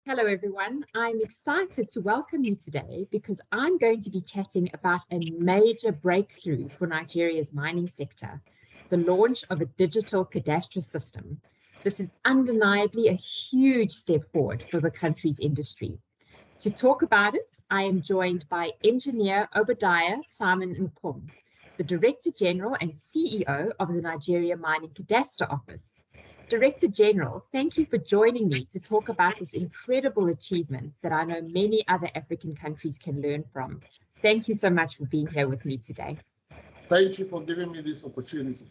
Hello everyone, I'm excited to welcome you today because I'm going to be chatting about a major breakthrough for Nigeria's mining sector, the launch of a digital cadastral system. This is undeniably a huge step forward for the country's industry. To talk about it, I am joined by engineer Obadiah Simon Nkom, the Director General and CEO of the Nigeria Mining Cadastre Office. Director General, thank you for joining me to talk about this incredible achievement that I know many other African countries can learn from. Thank you so much for being here with me today. Thank you for giving me this opportunity.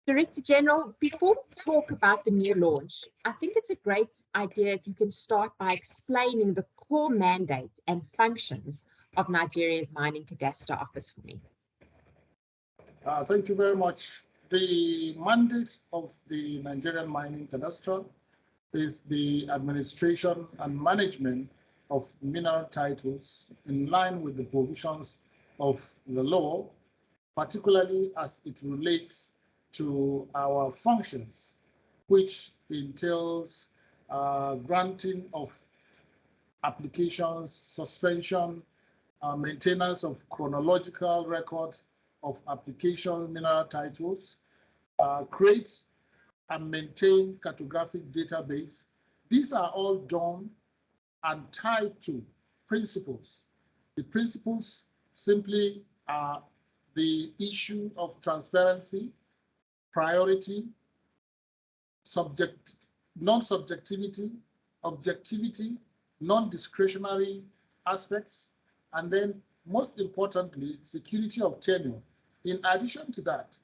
Director General, before we talk about the new launch, I think it's a great idea if you can start by explaining the core mandate and functions of Nigeria's Mining Cadastre Office for me. Thank you very much. The mandate of the Nigerian Mining Cadastre is the administration and management of mineral titles in line with the provisions of the law, particularly as it relates to our functions, which entails granting of applications, suspension, maintenance of chronological records of application mineral titles, create and maintain cartographic database. These are all done and tied to principles. The principles simply are the issue of transparency, priority, non-subjectivity, objectivity, non-discretionary aspects, and then most importantly, security of tenure. In addition to that,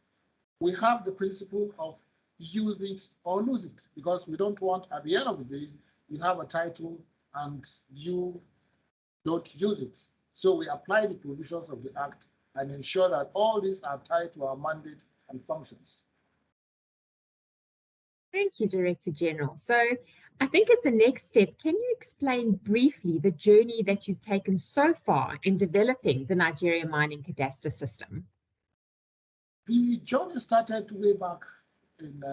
we have the principle of use it or lose it, because we don't want at the end of the day, you have a title and you don't use it. So we apply the provisions of the Act and ensure that all these are tied to our mandate and functions. Thank you, Director General. So I think as the next step, can you explain briefly the journey that you've taken so far in developing the Nigeria Mining Cadastre system? The journey started way back in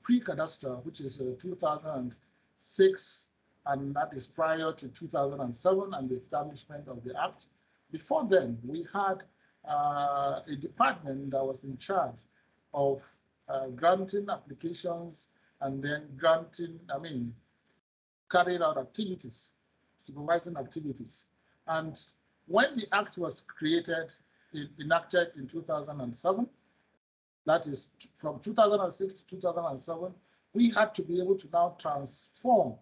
pre-Cadastre, which is 2006, and that is prior to 2007 and the establishment of the Act. Before then, we had a department that was in charge of granting applications and then carrying out activities, supervising activities. And when the Act was enacted in 2007, that is from 2006 to 2007, we had to be able to now transform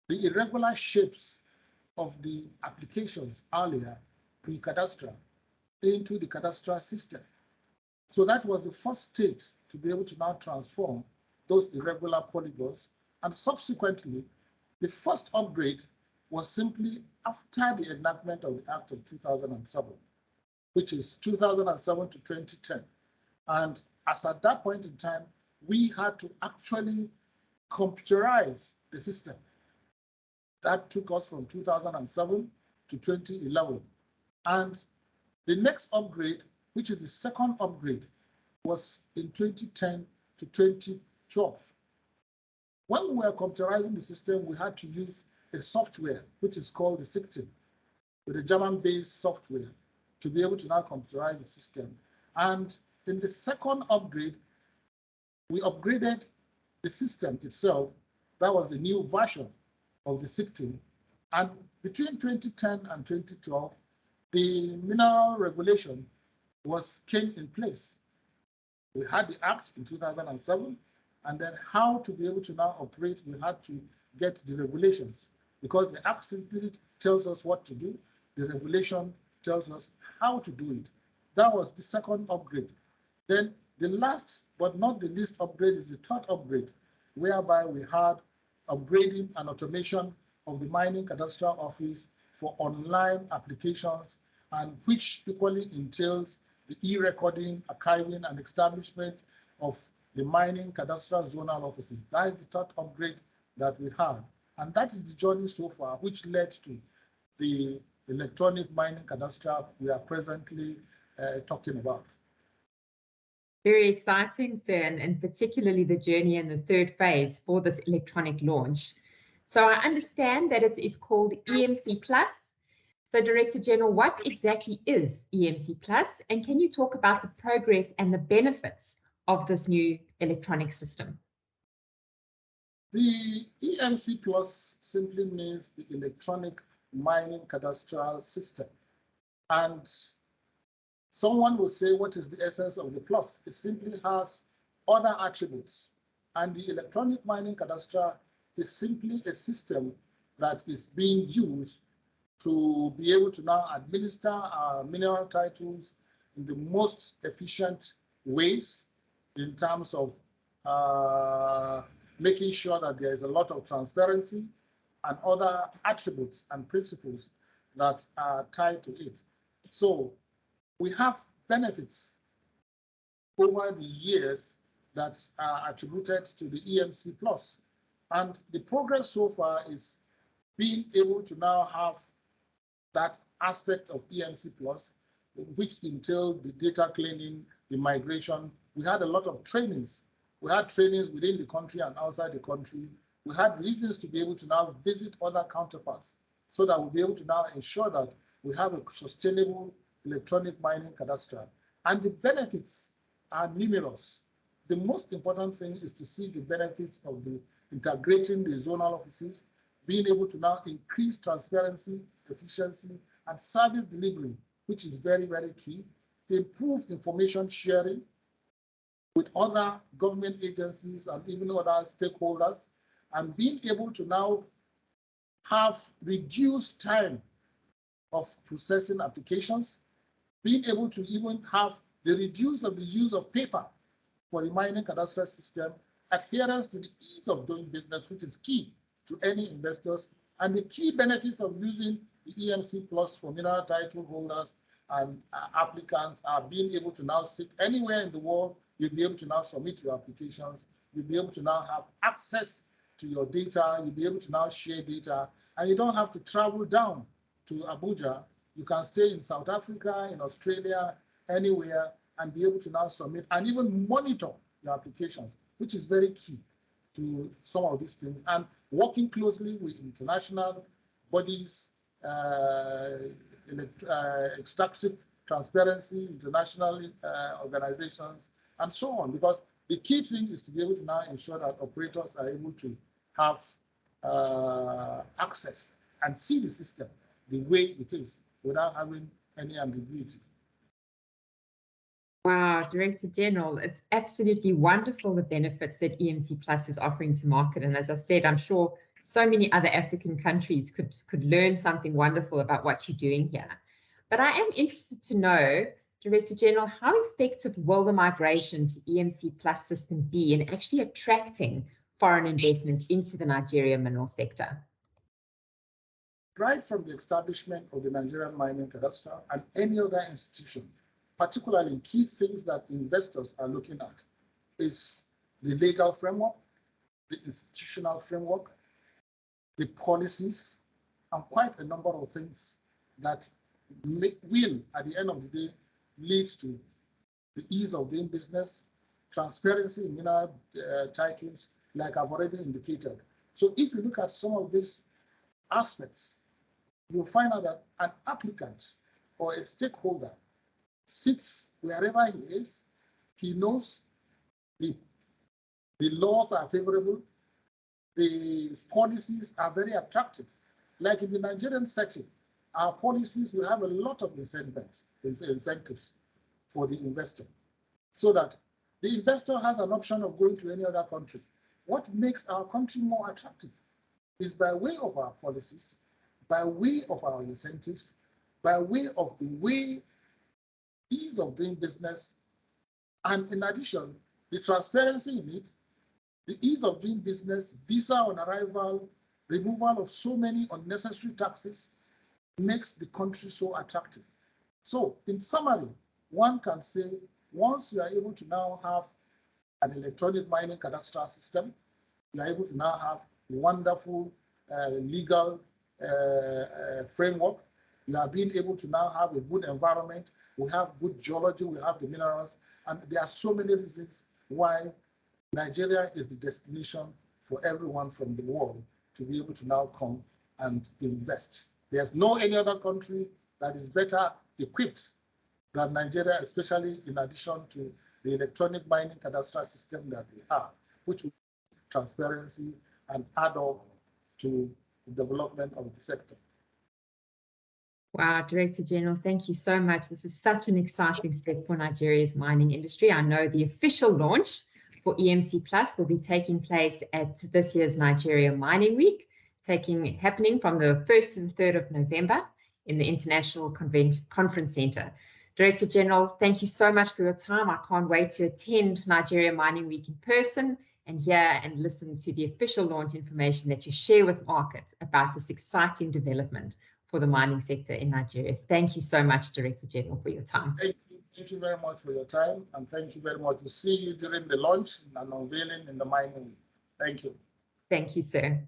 the irregular shapes of the applications earlier, pre-Cadastre, into the cadastral system. So that was the first stage to be able to now transform those irregular polygons. And subsequently, the first upgrade was simply after the enactment of the Act of 2007, which is 2007 to 2010. And as at that point in time, we had to actually computerize the system. That took us from 2007 to 2011. And the next upgrade, which is the second upgrade, was in 2010 to 2012. When we were computerizing the system, we had to use a software, which is called the Sictin, with a German-based software, to be able to now computerize the system. And in the second upgrade, we upgraded the system itself. That was the new version of the Sictin. And between 2010 and 2012, the mineral regulation came in place. We had the Act in 2007, and then how to be able to now operate, we had to get the regulations, because the Act simply tells us what to do. The regulation tells us how to do it. That was the second upgrade. Then the last but not the least upgrade is the third upgrade, whereby we had upgrading and automation of the Mining Cadastral Office for online applications, and which equally entails the e-recording, archiving, and establishment of the Mining Cadastral Zonal Offices. That is the third upgrade that we had. And that is the journey so far, which led to the electronic mining cadastral we are presently talking about. Very exciting, sir, and particularly the journey in the third phase for this electronic launch. So I understand that it is called EMC Plus. So Director General, what exactly is EMC Plus, and can you talk about the progress and the benefits of this new electronic system? The EMC Plus simply means the electronic mining cadastral system. And someone will say, what is the essence of the plus? It simply has other attributes. And the electronic mining cadastral is simply a system that is being used to be able to now administer our mineral titles in the most efficient ways in terms of making sure that there is a lot of transparency and other attributes and principles that are tied to it. So we have benefits over the years that are attributed to the EMC Plus. And the progress so far is being able to now have that aspect of EMC Plus, which entailed the data cleaning, the migration. We had a lot of trainings. We had trainings within the country and outside the country. We had reasons to be able to now visit other counterparts so that we'll be able to now ensure that we have a sustainable electronic mining cadastral. And the benefits are numerous. The most important thing is to see the benefits of the integrating the zonal offices, being able to now increase transparency, efficiency, and service delivery, which is very, very key. Improve information sharing with other government agencies and even other stakeholders, and being able to now have reduced time of processing applications, being able to even have the reduce of the use of paper for the mining cadastral system, adherence to the ease of doing business, which is key to any investors, and the key benefits of using the EMC Plus for mineral title holders and applicants are being able to now sit anywhere in the world. You'll be able to now submit your applications. You'll be able to now have access to your data. You'll be able to now share data, and you don't have to travel down to Abuja. You can stay in South Africa, in Australia, anywhere, and be able to now submit and even monitor your applications, which is very key to some of these things. And working closely with international bodies, extractive transparency, international organizations, and so on, because the key thing is to be able to now ensure that operators are able to have access and see the system the way it is without having any ambiguity. Wow, Director General, it's absolutely wonderful the benefits that EMC Plus is offering to market. And as I said, I'm sure so many other African countries could learn something wonderful about what you're doing here. But I am interested to know, Director General, how effective will the migration to EMC Plus system be in actually attracting foreign investment into the Nigeria mineral sector? Right from the establishment of the Nigerian mining cadastre and any other institution, particularly key things that investors are looking at is the legal framework, the institutional framework, the policies, and quite a number of things that will, at the end of the day, lead to the ease of doing business, transparency in mineral titles, like I've already indicated. So if you look at some of these aspects, you'll find out that an applicant or a stakeholder sits wherever he is. He knows the laws are favorable, the policies are very attractive. Like in the Nigerian setting, our policies will have a lot of incentives for the investor, so that the investor has an option of going to any other country. What makes our country more attractive is by way of our policies, by way of our incentives, by way of the ease of doing business, and in addition, the transparency in it, the ease of doing business, visa on arrival, removal of so many unnecessary taxes makes the country so attractive. So in summary, one can say, once you are able to now have an electronic mining cadastral system, you are able to now have wonderful legal framework. We are being able to now have a good environment. We have good geology, we have the minerals, And there are so many reasons why Nigeria is the destination for everyone from the world to be able to now come and invest. There's no any other country that is better equipped than Nigeria, especially in addition to the electronic mining cadastral system that we have, which will transparency and add up to the development of the sector. Wow, Director General, thank you so much. This is such an exciting step for Nigeria's mining industry. I know the official launch for EMC Plus will be taking place at this year's Nigeria Mining Week, happening from the 1st to the 3rd of November in the International Conference Center. Director General, thank you so much for your time. I can't wait to attend Nigeria Mining Week in person and hear and listen to the official launch information that you share with markets about this exciting development for the mining sector in Nigeria. Thank you so much, Director General, for your time. Thank you very much for your time, and thank you very much. We'll see you during the launch and unveiling in the mining week. Thank you. Thank you, sir.